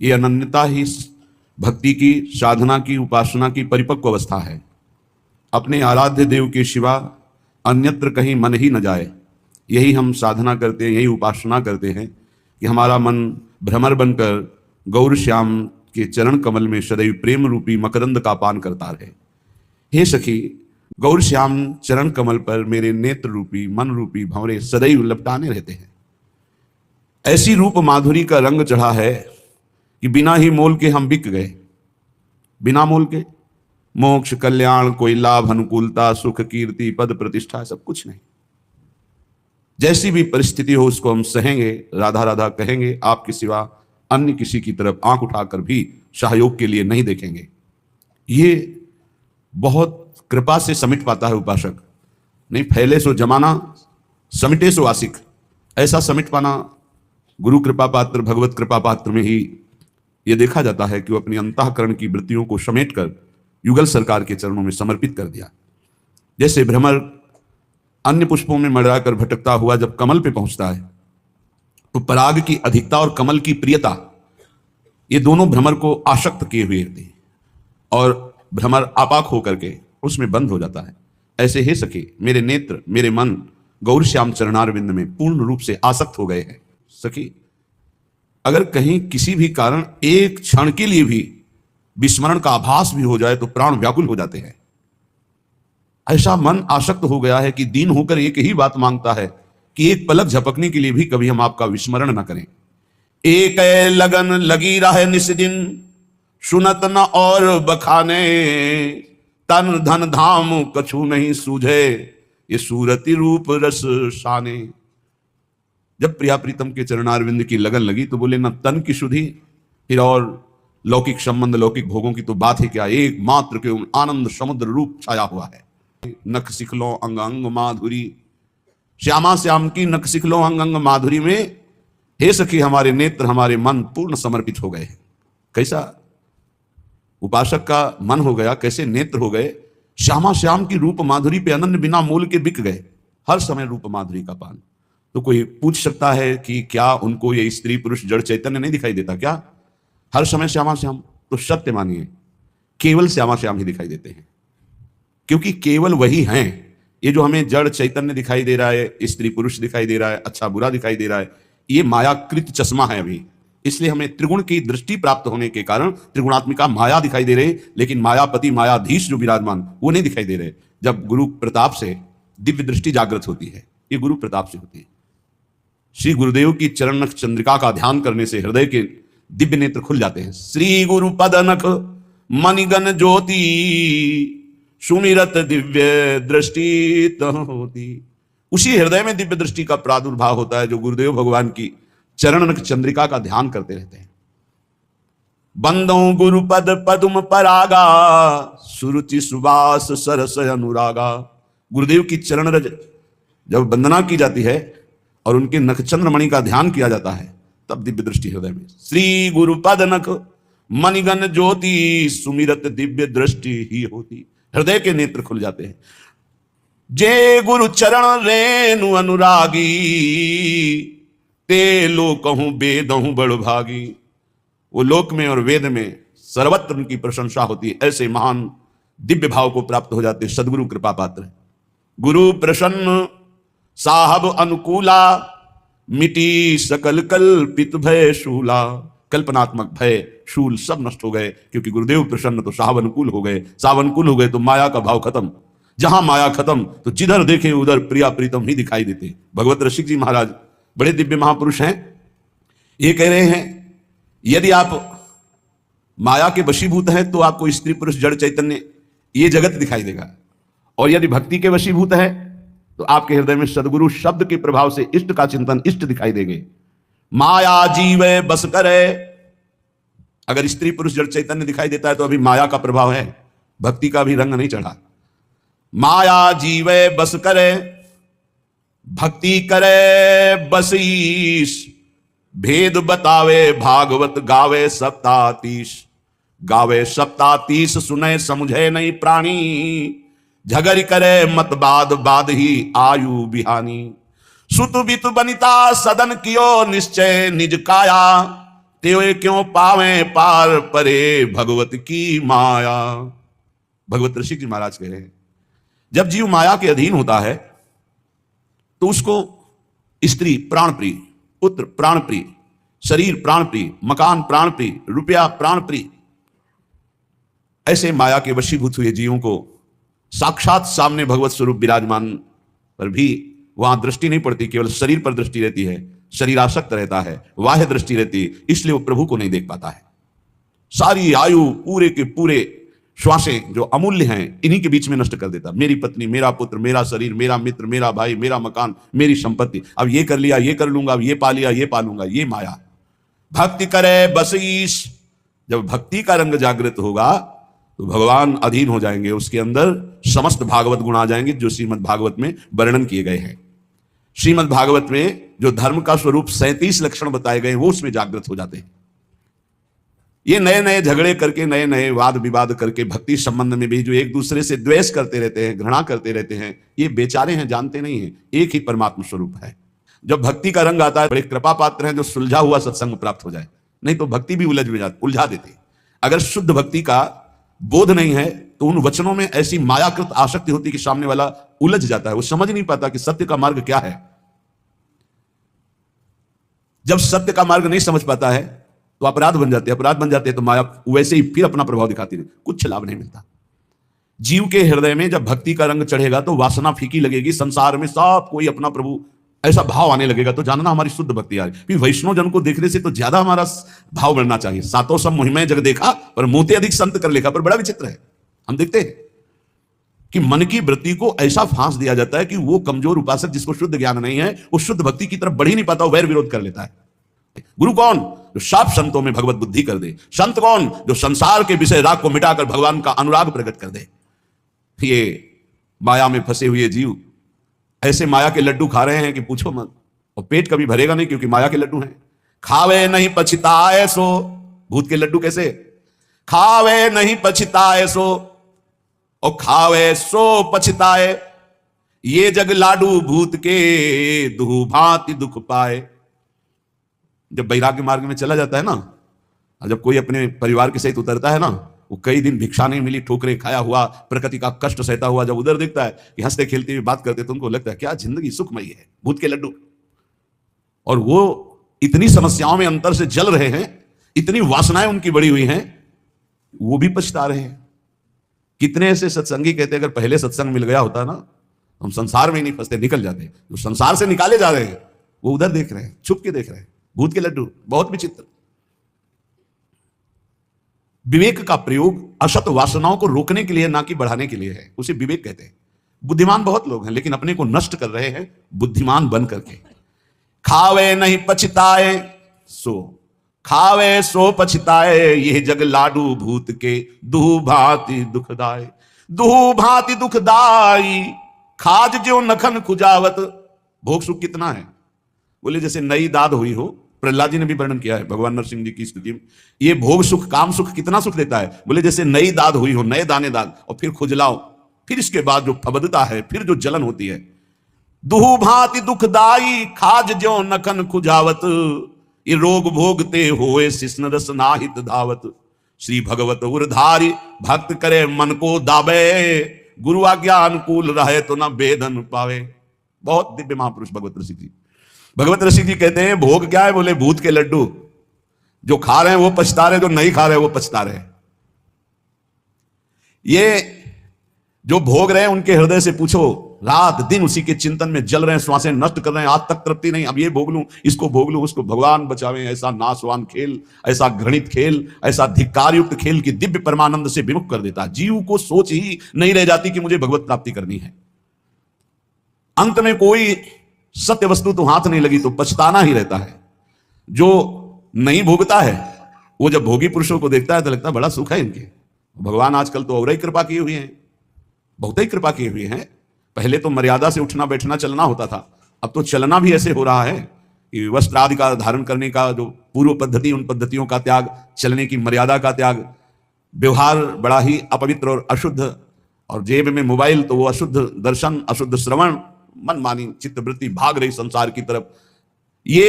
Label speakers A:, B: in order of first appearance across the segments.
A: ये अनन्यता ही भक्ति की, साधना की, उपासना की परिपक्व अवस्था है। अपने आराध्य देव के सिवा अन्यत्र कहीं मन ही न जाए। यही हम साधना करते हैं, यही उपासना करते हैं कि हमारा मन भ्रमर बनकर गौर श्याम के चरण कमल में सदैव प्रेम रूपी मकरंद का पान करता रहे। हे सखी, गौर श्याम चरण कमल पर मेरे नेत्र रूपी मन रूपी भंवरे सदैव लपटाने रहते हैं। ऐसी रूप माधुरी का रंग चढ़ा है कि बिना ही मोल के हम बिक गए। बिना मोल के मोक्ष, कल्याण, कोई लाभ, अनुकूलता, सुख, कीर्ति, पद, प्रतिष्ठा, सब कुछ नहीं। जैसी भी परिस्थिति हो उसको हम सहेंगे, राधा राधा कहेंगे, आपके सिवा अन्य किसी की तरफ आंख उठाकर भी सहयोग के लिए नहीं देखेंगे। ये बहुत कृपा से समिट पाता है उपासक। नहीं फैले सो जमाना, समिटे सो आशिक। ऐसा समिट पाना गुरु कृपा पात्र, भगवत कृपा पात्र में ही यह देखा जाता है कि वो अपनी अंतःकरण की वृत्तियों को समेटकर युगल सरकार के चरणों में समर्पित कर दिया। जैसे भ्रमर अन्य पुष्पों में मडराकर भटकता हुआ जब कमल पे पहुंचता है तो पराग की अधिकता और कमल की प्रियता, ये दोनों भ्रमर को आसक्त किए हुए थे और भ्रमर आपाक होकर के उसमें बंद हो जाता है। ऐसे हे सखी, मेरे नेत्र, मेरे मन गौर श्याम चरणारविंद में पूर्ण रूप से आसक्त हो गए हैं। सखी, अगर कहीं किसी भी कारण एक क्षण के लिए भी विस्मरण का आभास भी हो जाए तो प्राण व्याकुल हो जाते हैं। ऐसा मन आसक्त हो गया है कि दीन होकर एक ही बात मांगता है कि एक पलक झपकने के लिए भी कभी हम आपका विस्मरण न करें। एक लगन लगी रहे निस दिन, सुनत न और बखाने, तन धन धाम कछु नहीं सूझे, ये सूरति रूप रस शाने। जब प्रिया प्रीतम के चरणारविंद की लगन लगी तो बोले, न तन की शुद्धि, फिर और लौकिक संबंध, लौकिक भोगों की तो बात है क्या, एक मात्र के आनंद समुद्र रूप छाया हुआ है। नख सिखलो अंग अंग माधुरी, श्यामा श्याम की नख सिखलो अंग अंग माधुरी में हे सखी हमारे नेत्र, हमारे मन पूर्ण समर्पित हो गए हैं। कैसा उपासक का मन हो गया, कैसे नेत्र हो गए। श्यामा श्याम की रूप माधुरी पे अनन्य बिना मोल के बिक गए। हर समय रूप माधुरी का पान। तो कोई पूछ सकता है कि क्या उनको ये स्त्री पुरुष जड़ चैतन्य नहीं दिखाई देता क्या? हर समय श्यामा श्याम, तो सत्य मानिए केवल श्यामा श्याम ही दिखाई देते हैं, क्योंकि केवल वही हैं। ये जो हमें जड़ चैतन्य दिखाई दे रहा है, स्त्री पुरुष दिखाई दे रहा है, अच्छा बुरा दिखाई दे रहा है, ये मायाकृत चश्मा है अभी। इसलिए हमें त्रिगुण की दृष्टि प्राप्त होने के कारण त्रिगुणात्मिका माया दिखाई दे रहे, लेकिन मायापति मायाधीश जो विराजमान वो नहीं दिखाई दे रहे। जब गुरु प्रताप से दिव्य दृष्टि जागृत होती है, ये गुरु प्रताप से होती है। श्री गुरुदेव की चरण नख चंद्रिका का ध्यान करने से हृदय के दिव्य नेत्र खुल जाते हैं। श्री गुरु पद नख मणिगन ज्योति, सुमिरत दिव्य दृष्टि तह होती। उसी हृदय में दिव्य दृष्टि का प्रादुर्भाव होता है जो गुरुदेव भगवान की चरण नख चंद्रिका का ध्यान करते रहते हैं। बंदो गुरु पद पदुम परागा, सुरुचि सुबास सरस अनुरागा। गुरुदेव की चरण रज जब वंदना की जाती है और उनके नखचंद्र मणि का ध्यान किया जाता है, तब दिव्य दृष्टि हृदय में। श्री गुरु पद नख मणिगन ज्योति, सुमिरत दिव्य दृष्टि ही होती। हृदय के नेत्र खुल जाते हैं। जे गुरु चरण रेणु अनुरागी, ते लोकहूं वेदहूं बड़ भागी। वो लोक में और वेद में सर्वत्र उनकी प्रशंसा होती है। ऐसे महान दिव्य भाव को प्राप्त हो जाते सदगुरु कृपा पात्र। गुरु प्रसन्न साहब अनुकूला, मिटी सकल कल्पित भय शूला। कल्पनात्मक भय शूल सब नष्ट हो गए, क्योंकि गुरुदेव प्रसन्न तो साहब अनुकूल हो गए। साहब अनुकूल हो गए तो माया का भाव खत्म। जहां माया खत्म तो जिधर देखे उधर प्रिया प्रीतम ही दिखाई देते। भगवत रसिक जी महाराज बड़े दिव्य महापुरुष हैं। ये कह रहे हैं यदि आप माया के वशीभूत हैं तो आपको स्त्री पुरुष जड़ चैतन्य ये जगत दिखाई देगा, और यदि भक्ति के वशीभूत है तो आपके हृदय में सदगुरु शब्द के प्रभाव से इष्ट का चिंतन, इष्ट दिखाई देंगे। माया जीवे बस करे। अगर स्त्री पुरुष जड़ चैतन्य दिखाई देता है तो अभी माया का प्रभाव है, भक्ति का भी रंग नहीं चढ़ा। माया जीवे बस करे, भक्ति करे बसीस। भेद बतावे भागवत गावे सप्तातीश। गावे सप्तातीश सुने समुझे नहीं प्राणी। झगड़ करे मत बाद बाद ही आयु बिहानी। सुत बित बनिता सदन कियो निश्चय निज काया। त्यों क्यों पावे पार परे भगवत की माया। भगवत ऋषि जी महाराज कह रहे हैं, जब जीव माया के अधीन होता है तो उसको स्त्री प्राण प्रिय, पुत्र प्राण प्रिय, शरीर प्राण प्रिय, मकान प्राण प्रिय, रुपया प्राण प्रिय, ऐसे माया के वशीभूत हुए जीवों को साक्षात सामने भगवत स्वरूप विराजमान पर भी वहां दृष्टि नहीं पड़ती, केवल शरीर पर दृष्टि रहती है, शरीर आसक्त रहता है, बाह्य दृष्टि रहती है, इसलिए वो प्रभु को नहीं देख पाता है। सारी आयु पूरे के पूरे श्वासें जो अमूल्य हैं इन्हीं के बीच में नष्ट कर देता। मेरी पत्नी, मेरा पुत्र, मेरा शरीर, मेरा मित्र, मेरा भाई, मेरा मकान, मेरी संपत्ति, अब ये कर लिया, ये कर लूंगा, अब ये पा लिया, ये पालूंगा, ये माया। भक्ति करे बस ईश, जब भक्ति का रंग जागृत होगा तो भगवान अधीन हो जाएंगे, उसके अंदर समस्त भागवत गुण आ जाएंगे जो श्रीमद् भागवत में वर्णन किए गए हैं। श्रीमद् भागवत में जो धर्म का स्वरूप 37 लक्षण बताए गए हैं वो उसमें जागृत हो जाते हैं। ये नए नए झगड़े करके, नए नए वाद विवाद करके भक्ति संबंध में भी जो एक दूसरे से द्वेष करते रहते हैं, घृणा करते रहते हैं, ये बेचारे हैं, जानते नहीं हैं एक ही परमात्मा स्वरूप है। जब भक्ति का रंग आता है, बड़े कृपा पात्र हैं जो सुलझा हुआ सत्संग प्राप्त हो जाए, नहीं तो भक्ति भी उलझा देती। अगर शुद्ध भक्ति का बोध नहीं है तो उन वचनों में ऐसी मायाकृत आसक्ति होती कि सामने वाला उलझ जाता है, वो समझ नहीं पाता कि सत्य का मार्ग क्या है। जब सत्य का मार्ग नहीं समझ पाता है तो अपराध बन जाते हैं, अपराध बन जाते हैं तो माया वैसे ही फिर अपना प्रभाव दिखाती है, कुछ लाभ नहीं मिलता। जीव के हृदय में जब भक्ति का रंग चढ़ेगा तो वासना फीकी लगेगी, संसार में सब कोई अपना प्रभु ऐसा भाव आने लगेगा, तो जानना हमारी शुद्ध भक्ति आ रही। फिर वैष्णव जन को देखने से तो ज्यादा हमारा भाव बढ़ना चाहिए। सातों सब मुहिमय जग देखा पर मोते अधिक संत कर लेखा। पर बड़ा विचित्र है, हम देखते हैं कि मन की वृत्ति को ऐसा फांस दिया जाता है कि वो कमजोर उपासक जिसको शुद्ध ज्ञान नहीं है वो शुद्ध भक्ति की तरफ बढ़ ही नहीं पाता, वैर विरोध कर लेता है। गुरु कौन? जो साफ संतों में भगवत बुद्धि कर दे। संत कौन? जो संसार के विषय राग को मिटाकर भगवान का अनुराग प्रकट कर दे। ये माया में फंसे हुए जीव ऐसे माया के लड्डू खा रहे हैं कि पूछो मत, और पेट कभी भरेगा नहीं क्योंकि माया के लड्डू हैं। खावे नहीं पछताए सो, भूत के लड्डू कैसे? खावे नहीं पछताए सो और खावे सो पछताए, ये जग लाडू भूत के दुह भांति दुख पाए। जब वैराग्य मार्ग में चला जाता है ना, जब कोई अपने परिवार के सहित उतरता है ना, वो कई दिन भिक्षा नहीं मिली, ठोकरे खाया हुआ, प्रकृति का कष्ट सहता हुआ जब उधर दिखता है कि हंसते खेलते हुए बात करते, तो उनको लगता है क्या जिंदगी सुखमयी है, भूत के लड्डू। और वो इतनी समस्याओं में अंतर से जल रहे हैं, इतनी वासनाएं उनकी बढ़ी हुई हैं, वो भी पछता रहे हैं। कितने ऐसे सत्संगी कहते अगर पहले सत्संग मिल गया होता ना, हम संसार में ही नहीं फंसते, निकल जाते। जो संसार से निकाले जा रहे हैं वो उधर देख रहे हैं, छुप के देख रहे हैं, भूत के लड्डू। बहुत विचित्र। विवेक का प्रयोग असत वासनाओं को रोकने के लिए, ना कि बढ़ाने के लिए है, उसे विवेक कहते हैं। बुद्धिमान बहुत लोग हैं लेकिन अपने को नष्ट कर रहे हैं बुद्धिमान बन करके। खावे नहीं पछताए सो, खावे सो पछताए, ये जग लाडू भूत के दुह भांति दुखदाई। दुह भांति दुखदाई, खाज जो नखन खुजावत। भोग सुख कितना है? बोले जैसे नई दाद हुई हो, प्रहलाद जी ने भी वर्णन किया है भगवान नरसिंह जी की स्तुति में। ये भोग सुख, काम सुख कितना सुख देता है? बोले जैसे नई दाद हुई हो, नए दाने दाग, और फिर खुजलाओ, फिर इसके बाद जो फबदता है, फिर जो जलन होती है। दुह भांति दुखदाई, खाज जो नखन खुजावत, ये रोग भोगते होए शिष्ण रस नाहित धावत। श्री भगवत उरधारी, भक्त करे मन को दाबे, गुरु आज्ञा अनुकूल रहे तो न वेदन पावे। बहुत दिव्य महापुरुष भगवत ऋषि जी। भगवत ऋषि जी कहते हैं भोग क्या है? बोले भूत के लड्डू। जो खा रहे हैं वो पछता रहे, जो नहीं खा रहे वो पछता रहे। ये जो भोग रहे हैं उनके हृदय से पूछो, रात दिन उसी के चिंतन में जल रहे हैं, श्वासें नष्ट कर रहे हैं, आज तक तृप्ति नहीं, अब ये भोग लूं, इसको भोग लूं, उसको। भगवान बचावे ऐसा नाशवान खेल, ऐसा घृणित खेल, ऐसा धिक्कार युक्त खेल की दिव्य परमानंद से विमुख कर देता। जीव को सोच ही नहीं रह जाती कि मुझे भगवत प्राप्ति करनी है। अंत में कोई सत्य वस्तु तो हाथ नहीं लगी तो पछताना ही रहता है। जो नहीं भोगता है वो जब भोगी पुरुषों को देखता है तो लगता है बड़ा सुख है इनके। भगवान आजकल तो और ही कृपा किए हुए हैं, बहुत ही कृपा किए हुए हैं। पहले तो मर्यादा से उठना बैठना चलना होता था, अब तो चलना भी ऐसे हो रहा है कि वस्त्र आदि का धारण करने का जो पूर्व पद्धति, उन पद्धतियों का त्याग, चलने की मर्यादा का त्याग, व्यवहार बड़ा ही अपवित्र और अशुद्ध, और जेब में मोबाइल तो वो अशुद्ध दर्शन, अशुद्ध श्रवण, मनमानी चित्तवृत्ति भाग रही संसार की तरफ। ये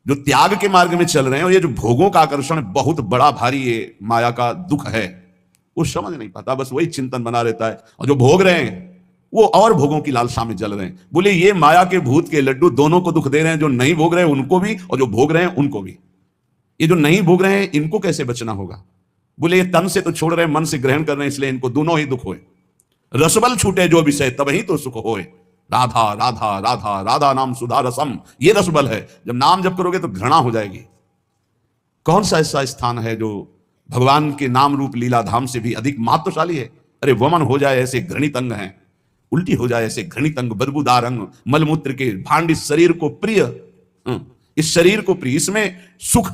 A: जो त्याग के मार्ग में चल रहे हैं, और ये जो भोगों का आकर्षण बहुत बड़ा भारी ये माया का दुख है, वो समझ नहीं पाता, बस वही चिंतन बना रहता है। और जो भोग रहे हैं वो और भोगों की लालसा में जल रहे हैं। बोले ये माया के भूत के लड्डू दोनों को दुख दे रहे हैं, जो नहीं भोग रहे हैं उनको भी, और जो भोग रहे हैं उनको भी। ये जो नहीं भोग रहे हैं इनको कैसे बचना होगा? बोले ये तन से तो छोड़ रहे हैं, मन से ग्रहण कर रहे हैं, इसलिए इनको दोनों ही दुख होए। रसबल छूटे जो विषय तब ही तो सुख होए। राधा राधा राधा राधा नाम सुधा रसम, ये रसबल है। जब नाम जप करोगे तो घृणा हो जाएगी। कौन सा ऐसा स्थान है जो भगवान के नाम रूप लीला धाम से भी अधिक महत्वशाली है? अरे वमन हो जाए ऐसे घृणित अंग हैं, उल्टी हो जाए ऐसे घृणित अंग, बदबूदार अंग, मलमूत्र के भांड इस शरीर को प्रिय, इस शरीर को प्रिय, इसमें सुख।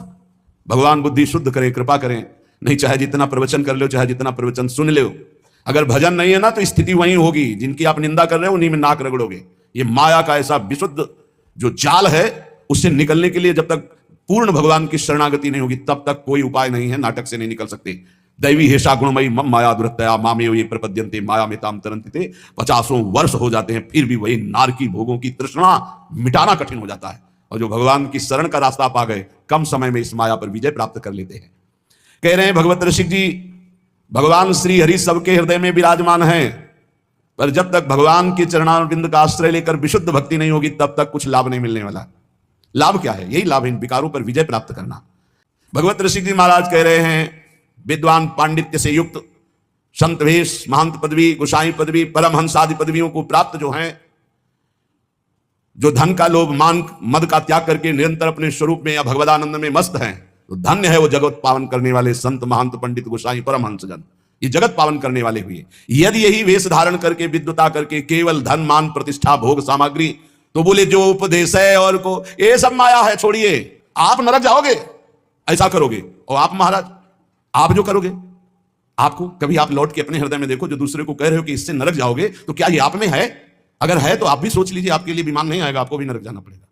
A: भगवान बुद्धि शुद्ध करें, कृपा करें। नहीं चाहे जितना प्रवचन कर लो, चाहे जितना प्रवचन सुन लो, अगर भजन नहीं है ना तो स्थिति वही होगी। जिनकी आप निंदा कर रहे हो उन्हीं में नाक रगड़ोगे। ये माया का ऐसा विशुद्ध जो जाल है, उससे निकलने के लिए जब तक पूर्ण भगवान की शरणागति नहीं होगी तब तक कोई उपाय नहीं है। नाटक से नहीं निकल सकते। दैवी हेषा गुणमयी मम माया दुरतया मामेव ये प्रपद्यन्ते माया में ताम तरन्ते। 50 वर्ष हो जाते हैं फिर भी वही नारकी भोगों की तृष्णा मिटाना कठिन हो जाता है। और जो भगवान की शरण का रास्ता पा गए, कम समय में इस माया पर विजय प्राप्त कर लेते हैं। कह रहे हैं भगवत ऋषिक जी, भगवान श्री हरि सबके हृदय में विराजमान हैं, पर जब तक भगवान के चरणारविंद का आश्रय लेकर विशुद्ध भक्ति नहीं होगी तब तक कुछ लाभ नहीं मिलने वाला। लाभ क्या है? यही लाभ है इन विकारों पर विजय प्राप्त करना। भगवत ऋषिक जी महाराज कह रहे हैं, विद्वान पांडित्य से युक्त संत वेश, महंत पदवी, गोसाई पदवी, परमहंस आदि पदवियों को प्राप्त जो हैं, जो धन का लोभ, मान, मद का त्याग करके निरंतर अपने स्वरूप में या भगवदानंद में मस्त हैं, तो धन्य है वो जगत पावन करने वाले संत, महंत, पंडित, गोसाई, परमहंस जन। ये जगत पावन करने वाले हुए। यदि यही वेश धारण करके, विद्वता करके, केवल धन, मान, प्रतिष्ठा, भोग, सामग्री, तो बोले जो उपदेश है और को ये सब माया है, छोड़िए, आप नरक जाओगे ऐसा करोगे। और आप महाराज, आप जो करोगे, आपको कभी आप लौट के अपने हृदय में देखो, जो दूसरे को कह रहे हो कि इससे नरक जाओगे, तो क्या ये आप में है? अगर है तो आप भी सोच लीजिए, आपके लिए विमान नहीं आएगा, आपको भी नरक जाना पड़ेगा।